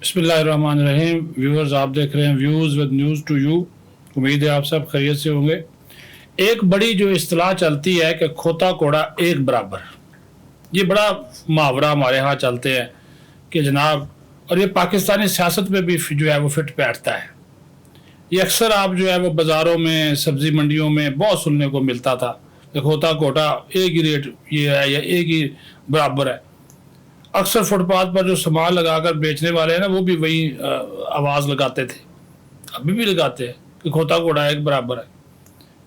बिस्मिल्लाहिर्रहमानिर्रहीम। व्यूअर्स, आप देख रहे हैं views with news to you. उम्मीद है आप सब खैरियत से होंगे। एक बड़ी जो इस्तिलाह चलती है कि खोता कोड़ा एक बराबर, ये बड़ा मुहावरा हमारे यहाँ चलते हैं कि जनाब, और ये पाकिस्तानी सियासत में भी जो है वो फिट बैठता है। ये अक्सर आप जो है वो बाज़ारों में, सब्ज़ी मंडियों में बहुत सुनने को मिलता था कि खोता कोटा एक ही रेट ये है या एक ही बराबर है। अक्सर फुटपाथ पर जो सामान लगाकर बेचने वाले हैं ना, वो भी वही आवाज़ लगाते थे, अभी भी लगाते हैं कि खोता कोड़ा एक बराबर है।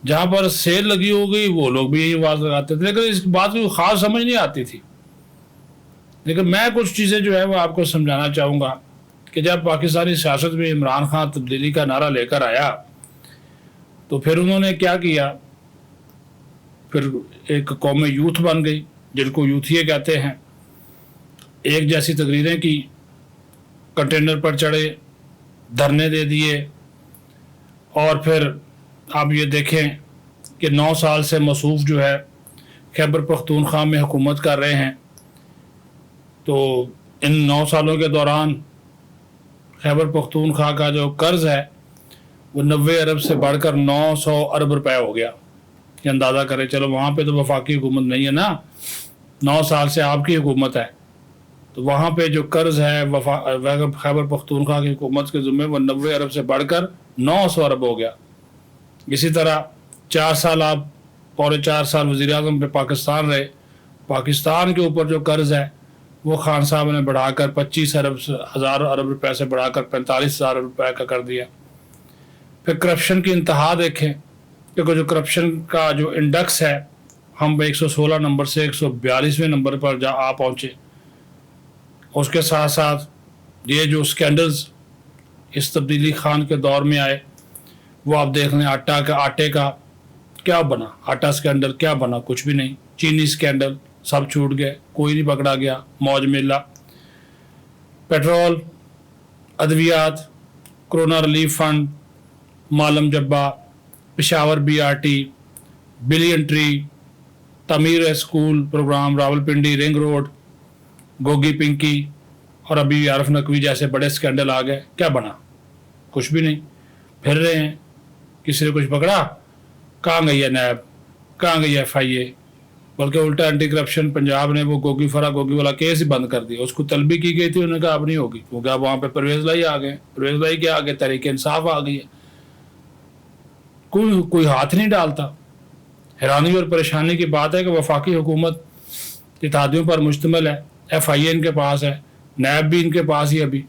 जहाँ पर सेल लगी हो गई वो लोग भी यही आवाज़ लगाते थे, लेकिन इस बात की ख़ास समझ नहीं आती थी। लेकिन मैं कुछ चीज़ें जो है वो आपको समझाना चाहूँगा कि जब पाकिस्तानी सियासत में इमरान खान तब्दीली का नारा लेकर आया तो फिर उन्होंने क्या किया, फिर एक कौम यूथ बन गई जिनको यूथिये कहते हैं। एक जैसी तकरीरें की, कंटेनर पर चढ़े, धरने दे दिए, और फिर आप ये देखें कि 9 साल से मसूफ जो है खैबर पख्तूनख्वा में हुकूमत कर रहे हैं। तो इन 9 सालों के दौरान खैबर पख्तूनख्वा का जो कर्ज़ है वो 90 अरब से बढ़कर 900 अरब रुपए हो गया। ये अंदाज़ा करें। चलो वहाँ पे तो वफाकी हुकूमत नहीं है ना, 9 साल से आपकी हुकूमत है, तो वहाँ पे जो कर्ज़ है खैबर पख्तूनख्वा की हुकूमत के ज़िम्मे वो 90 अरब से बढ़कर 900 अरब हो गया। इसी तरह 4 साल आप, पौने 4 साल वज़ीर-ए-आज़म पे पाकिस्तान रहे, पाकिस्तान के ऊपर जो कर्ज़ है वो खान साहब ने बढ़ाकर 25 हज़ार अरब रुपए से बढ़ाकर 45,000 रुपए का कर दिया। फिर करप्शन की इंतहा देखें, क्योंकि जो करप्शन का जो इंडेक्स है, हम 116 नंबर से 142वें नंबर पर जा आ पहुँचे। उसके साथ साथ ये जो स्कैंडल्स इस तब्दीली खान के दौर में आए वो आप देख लें। आटे का क्या बना, आटा स्कैंडल क्या बना, कुछ भी नहीं। चीनी स्कैंडल, सब छूट गए, कोई नहीं पकड़ा गया, मौज मेला। पेट्रोल, अद्वियात, corona relief fund, Malam Jabba, Peshawar BRT, billion tree, तमीर school programme, Rawalpindi ring road, Gogi Pinky, और अभी आरफ नकवी जैसे बड़े स्कैंडल आ गए। क्या बना, कुछ भी नहीं। फिर रहे हैं, किसी ने कुछ पकड़ा? कहाँ गई है नैब, कहाँ गई है FIA? बल्कि उल्टा एंटी करप्शन पंजाब ने वो गोगी वाला केस ही बंद कर दिया। उसको तलबी की गई थी, उन्होंने कहा अब नहीं होगी, क्योंकि अब वहाँ पे परवेज़ लाई आ गए। परवेज़ लाई के आगे तहरीक इंसाफ आ गई है। कोई हाथ नहीं डालता। हैरानी और परेशानी की बात है कि वफाकी हुकूमत इत्तेहादियों पर मुश्तमिल है, FIA इनके पास है, नैब भी इनके पास ही, अभी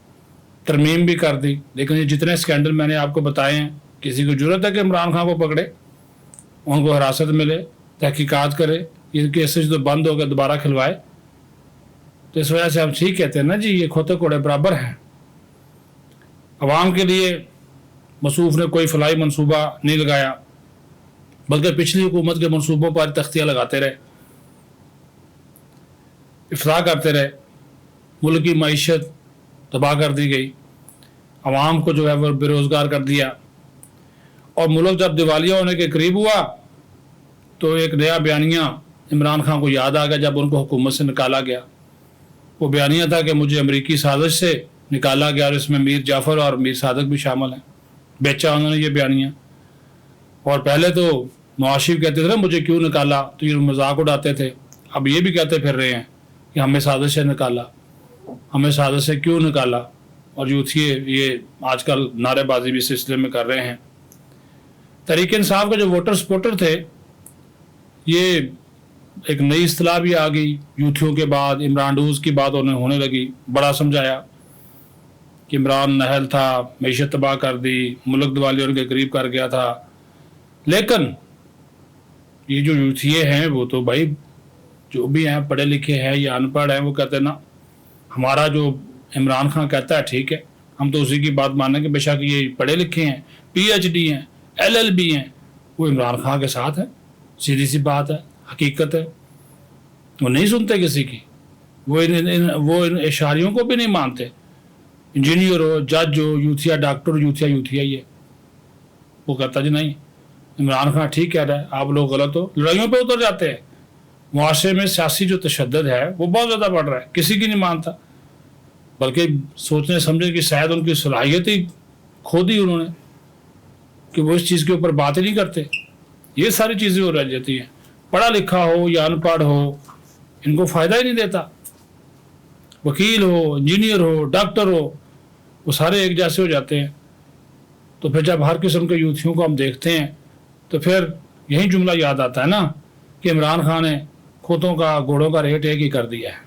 तरमीम भी कर दी। लेकिन ये जितने स्कैंडल मैंने आपको बताए हैं, किसी को जरूरत है कि इमरान खान को पकड़े, उनको हिरासत मिले, तहकीकात करे, ये केसेस तो बंद हो गए, दोबारा खिलवाए। तो इस वजह से हम ठीक कहते हैं ना जी, ये खोते कोड़े बराबर हैं। अवाम के लिए मसूफ ने कोई फलाई मनसूबा नहीं लगाया, बल्कि पिछली हुकूमत के मनसूबों पर तख्तियाँ लगाते रहे, इफ्ताह करते रहे। मुल्क की मईशत तबाह कर दी गई, अवाम को जो है वो बेरोज़गार कर दिया। और मुल्क जब दिवालिया होने के करीब हुआ तो एक नया बयानिया इमरान खान को याद आ गया जब उनको हुकूमत से निकाला गया। वो बयानिया था कि मुझे अमरीकी साजिश से निकाला गया, और इसमें मीर जाफ़र और मीर सादक भी शामिल हैं। बेचा उन्होंने ये बयानिया। और पहले तो नवाज शरीफ कहते थे ना मुझे क्यों निकाला, तो ये मजाक उड़ाते थे। अब ये भी कहते फिर रहे हैं कि हमें साजिश से निकाला, हमें साजिश से क्यों निकाला। और यूथिये ये आजकल नारेबाजी भी सिलसिले में कर रहे हैं। तहरीक इंसाफ के जो वोटर सपोर्टर थे, ये एक नई इस्तिलाह भी आ गई यूथियों के बाद। इमरान डूज की बात उन्हें होने लगी, बड़ा समझाया कि इमरान नहल था, मईशत तबाह कर दी, मुल्क दिवालिया उनके करीब कर गया था। लेकिन ये जो यूथिये हैं वो तो भाई जो भी हैं, पढ़े लिखे हैं या अनपढ़ हैं, वो कहते हैं ना हमारा जो इमरान खान कहता है ठीक है, हम तो उसी की बात मानेंगे। बेशक ये पढ़े लिखे हैं, PhD हैं, LLB हैं, वो इमरान खान के साथ है। सीधी सी बात है, हकीकत है। वो नहीं सुनते किसी की, वो इन इशारियों को भी नहीं मानते। इंजीनियर हो, जज हो, यूथिया डॉक्टर, यूथिया ही है। वो कहता जी नहीं, इमरान खान ठीक कह रहा है, आप लोग गलत हो। लड़ाइयों पे उतर जाते हैं। मुआशरे में सियासी जो तशद्दुद है वो बहुत ज़्यादा बढ़ रहा है, किसी की नहीं मानता। بلکہ سوچنے سمجھنے کی شاید ان کی صلاحیت ہی کھو دی انہوں نے کہ وہ اس چیز کے اوپر بات ہی نہیں کرتے. یہ ساری چیزیں ہو رہ جاتی ہیں. پڑھا لکھا ہو یا ان پڑھ ہو ان کو فائدہ ہی نہیں دیتا. وکیل ہو، انجینئر ہو، ڈاکٹر ہو، وہ سارے ایک جیسے ہو جاتے ہیں. تو پھر جب ہر قسم کے یوتھیوں کو ہم دیکھتے ہیں تو پھر یہی جملہ یاد آتا ہے نا کہ عمران خان نے کھوتوں کا گھوڑوں کا ریٹ ایک ہی کر دیا ہے.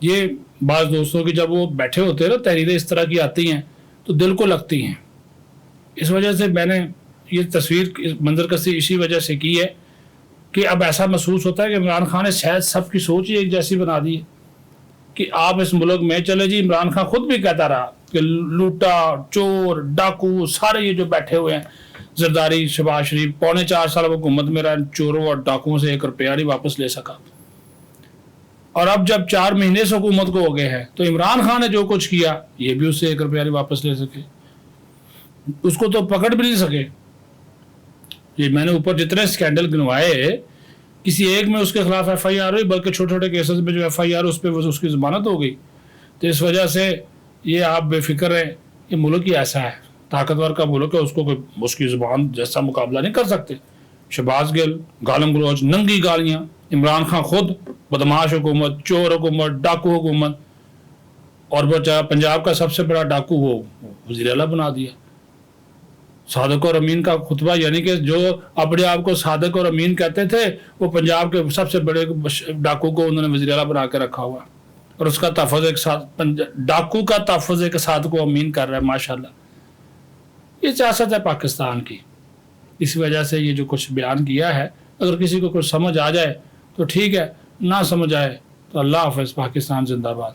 یہ بعض دوستوں کی جب وہ بیٹھے ہوتے ہیں نا تحریریں اس طرح کی آتی ہیں تو دل کو لگتی ہیں. اس وجہ سے میں نے یہ تصویر منظر کشی اسی وجہ سے کی ہے کہ اب ایسا محسوس ہوتا ہے کہ عمران خان نے شاید سب کی سوچ ہی ایک جیسی بنا دی ہے کہ آپ اس ملک میں چلے جی. عمران خان خود بھی کہتا رہا کہ لوٹا، چور، ڈاکو سارے یہ جو بیٹھے ہوئے ہیں، زرداری، شہباز شریف 4.25 سال حکومت میں رہا، چوروں اور ڈاکوؤں سے 1 روپیہ نہیں واپس لے سکا. اور اب جب 4 مہینے سے حکومت کو ہو گئے ہیں تو عمران خان نے جو کچھ کیا یہ بھی اس سے 1 روپیہ نہیں واپس لے سکے. اس کو تو پکڑ بھی نہیں سکے. یہ میں نے اوپر جتنے اسکینڈل گنوائے کسی ایک میں اس کے خلاف ایف آئی آر ہوئی، بلکہ چھوٹے چھوٹے کیسز میں جو ایف آئی آر اس پہ اس کی ضمانت ہو گئی. تو اس وجہ سے یہ آپ بے فکر ہیں. یہ ملک ہی ایسا ہے، طاقتور کا ملک ہے، اس کو کوئی اس کی زبان جیسا مقابلہ نہیں کر سکتے. شہباز گل گالم گلوچ، ننگی گالیاں. عمران خان خود بدماش حکومت، چور حکومت، ڈاکو حکومت، اور وہ پنجاب کا سب سے بڑا ڈاکو وہ وزیر اعلیٰ بنا دیا. صادق اور امین کا خطبہ، یعنی کہ جو اپنے آپ کو صادق اور امین کہتے تھے وہ پنجاب کے سب سے بڑے ڈاکو کو انہوں نے وزیر اعلیٰ بنا کے رکھا ہوا. اور اس کا تحفظ ایک ڈاکو کا تحفظ ایک صادق و امین کر رہا ہے. ماشاءاللہ یہ سیاست ہے پاکستان کی. اس وجہ سے یہ جو کچھ بیان کیا ہے اگر کسی کو کچھ سمجھ آ جائے تو ٹھیک ہے، نہ سمجھ آئے تو اللہ حافظ. پاکستان زندہ باد.